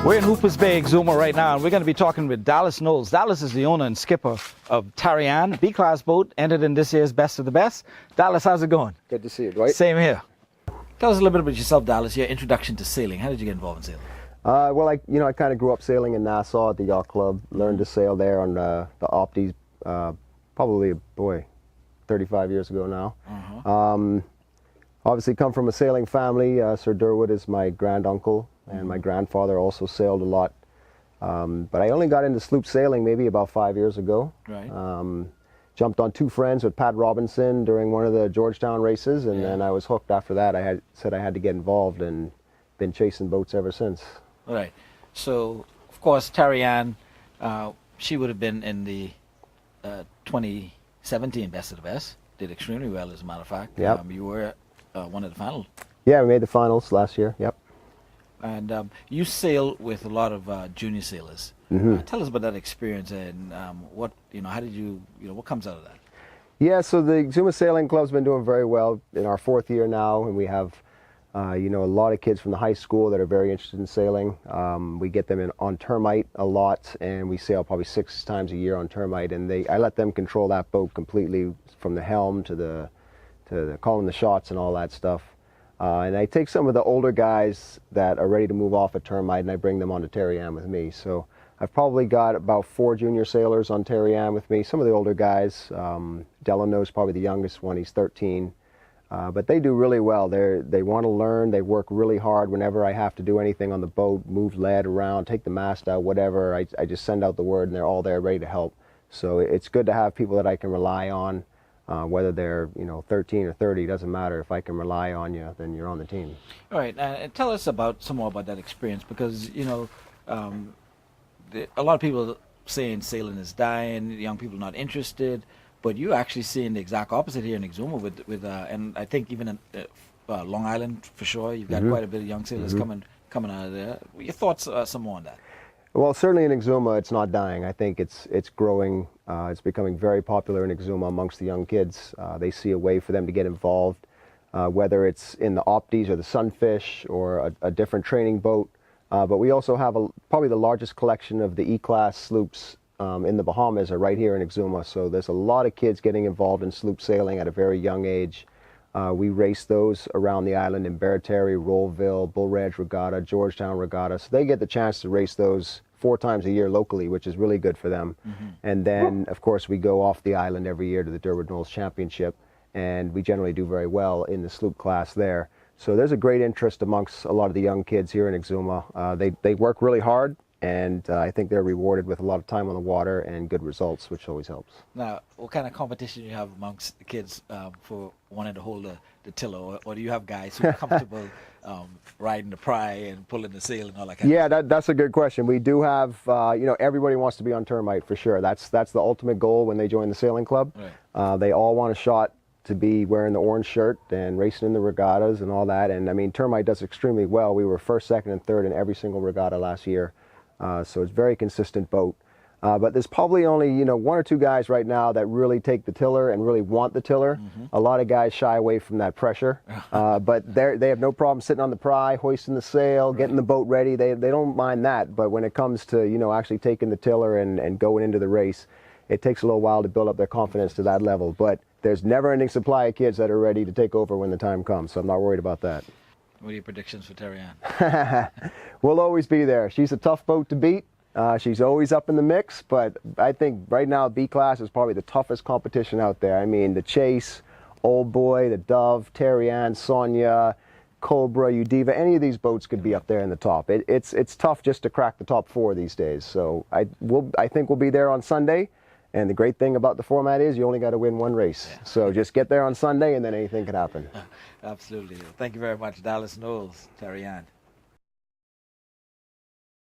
We're in Hoopers Bay, Zuma right now, and we're going to be talking with Dallas Knowles. Dallas is the owner and skipper of Tarie Ann, B-class boat, entered in this year's Best of the Best. Dallas, how's it going? Good to see you, Dwight. Same here. Tell us a little bit about yourself, Dallas, your introduction to sailing. How did you get involved in sailing? Well, I kind of grew up sailing in Nassau at the yacht club, learned to sail there on the Opties, probably, 35 years ago now. Obviously come from a sailing family. Sir Durwood is my granduncle, and my grandfather also sailed a lot. But I only got into sloop sailing maybe about 5 years ago. Right. Jumped on two friends with Pat Robinson during one of the Georgetown races, and then I was hooked after that. I said I had to get involved and been chasing boats ever since. All right. So, of course, Tarie Ann, she would have been in the 2017 Best of the Best. Did extremely well, as a matter of fact. Yep. You were one of the finals. Yeah, we made the finals last year. Yep. And you sail with a lot of junior sailors. Tell us about that experience and what, how did you, what comes out of that? Yeah, so the Zuma Sailing Club's been doing very well in our fourth year now, and we have, a lot of kids from the high school that are very interested in sailing. We get them on termite a lot, and we sail probably 6 times a year on termite, and I let them control that boat completely from the helm to the calling the shots and all that stuff. And I take some of the older guys that are ready to move off at termite, and I bring them onto Tarie Ann with me. So I've probably got about 4 junior sailors on Tarie Ann with me. Some of the older guys, Delano's probably the youngest one, he's 13. But they do really well. They want to learn, they work really hard. Whenever I have to do anything on the boat, move lead around, take the mast out, whatever, I just send out the word and they're all there ready to help. So it's good to have people that I can rely on. Whether they're 13 or 30, doesn't matter. If I can rely on you, then you're on the team. All right, and tell us some more about that experience, because a lot of people saying sailing is dying, young people not interested, but you're actually seeing the exact opposite here in Zuma with and I think even in Long Island for sure. You've got quite a bit of young sailors coming out of there. Your thoughts some more on that? Well, certainly in Exuma, it's not dying. I think it's growing. It's becoming very popular in Exuma amongst the young kids. They see a way for them to get involved, whether it's in the Opties or the Sunfish or a different training boat. But we also have probably the largest collection of the E-class sloops in the Bahamas are right here in Exuma. So there's a lot of kids getting involved in sloop sailing at a very young age. We race those around the island in Barataria, Rollville, Bull Ranch Regatta, Georgetown Regatta. So they get the chance to race those 4 times a year locally, which is really good for them. And then, of course, we go off the island every year to the Durwood Knowles Championship, and we generally do very well in the sloop class there. So there's a great interest amongst a lot of the young kids here in Exuma. They work really hard, and I think they're rewarded with a lot of time on the water and good results, which always helps. Now, what kind of competition do you have amongst the kids for wanting to hold the tiller, or do you have guys who are comfortable riding the pry and pulling the sail and all that kind of stuff? That's a good question. We do have, everybody wants to be on termite for sure. That's the ultimate goal when they join the sailing club. Right. They all want a shot to be wearing the orange shirt and racing in the regattas and all that. And I mean, termite does extremely well. We were first, second, and third in every single regatta last year. So it's a very consistent boat. But there's probably only 1 or 2 guys right now that really take the tiller and really want the tiller. A lot of guys shy away from that pressure. But they have no problem sitting on the pry, hoisting the sail, getting the boat ready. They don't mind that. But when it comes to actually taking the tiller and going into the race, it takes a little while to build up their confidence to that level. But there's never-ending supply of kids that are ready to take over when the time comes. So I'm not worried about that. What are your predictions for Tarie Ann? We'll always be there. She's a tough boat to beat. She's always up in the mix, but I think right now B-class is probably the toughest competition out there. I mean, the Chase, Old Boy, the Dove, Tarie Ann, Sonia, Cobra, Udiva, any of these boats could be up there in the top. It's tough just to crack the top 4 these days. So I think we'll be there on Sunday. And the great thing about the format is you only got to win 1 race. Yeah. So just get there on Sunday and then anything can happen. Absolutely. Thank you very much, Dallas Knowles, Tarie Ann.